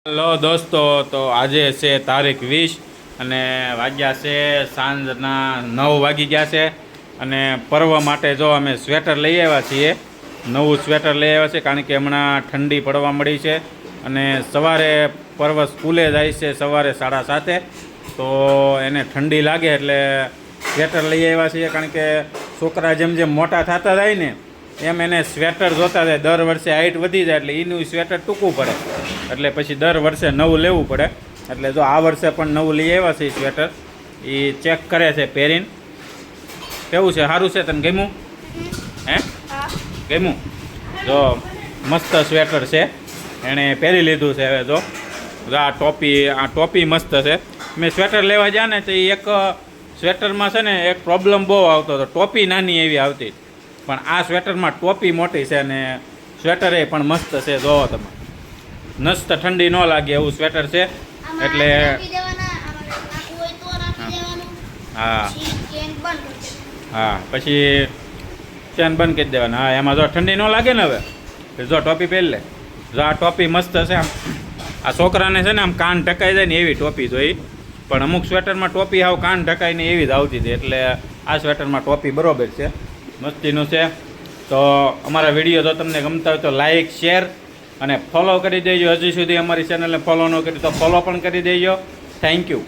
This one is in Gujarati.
હેલો દોસ્તો, તો આજે છે તારીખ 20 અને વાગ્યા છે સાંજના 9 વાગી ગયા છે. અને પર્વ માટે જો અમે સ્વેટર લઈ આવ્યા છીએ, નવું સ્વેટર લઈ આવ્યા છે કારણ કે હમણાં ઠંડી પડવા મળી છે. અને સવારે પર્વ સ્કૂલે જાય છે સવારે 7:30, તો એને ઠંડી લાગે એટલે સ્વેટર લઈ આવ્યા છીએ. કારણ કે છોકરા જેમ જેમ મોટા થતા જાય ને એમ એને સ્વેટર જોતા જાય. દર વર્ષે હાઈટ વધી જાય એટલે એનું સ્વેટર ટૂંકું પડે, એટલે પછી દર વર્ષે નવું લેવું પડે. એટલે જો આ વર્ષે પણ નવું લઈ આવ્યા છે સ્વેટર. એ ચેક કરે છે પહેરીને, કેવું છે, સારું છે, તને ગમ્યું? હે, ગમ્યું? જો મસ્ત સ્વેટર છે, એણે પહેરી લીધું છે. હવે જો આ ટોપી મસ્ત છે. મેં સ્વેટર લેવા ગયા ને તો એક સ્વેટરમાં છે ને એક પ્રોબ્લેમ બહુ આવતો હતો, ટોપી નાની એવી આવતી. પણ આ સ્વેટરમાં ટોપી મોટી છે અને સ્વેટર એ પણ મસ્ત છે. જોવો તમે, નસ્ત ઠંડી ન લાગે એવું સ્વેટર છે. એટલે હા હા, પછી ચેન બંધ કરી દેવાના. હા, એમાં જો ઠંડી ન લાગે ને. હવે જો ટોપી પહેરી લે. જો આ ટોપી મસ્ત છે. આમ આ છોકરાને છે ને આમ કાન ઢકાઈ જાય ને એવી ટોપી જોઈ. પણ અમુક સ્વેટરમાં ટોપી આવ કાન ઢકાય ને એવી જ આવતી હતી. એટલે આ સ્વેટરમાં ટોપી બરોબર છે, મસ્તીનું છે. તો અમારા વિડીયો જો તમને ગમતા હોય તો લાઇક, શેર અને ફોલો કરી દેજો. હજી સુધી અમારી ચેનલને ફોલો ન કરી તો ફોલો પણ કરી દેજો. Thank you.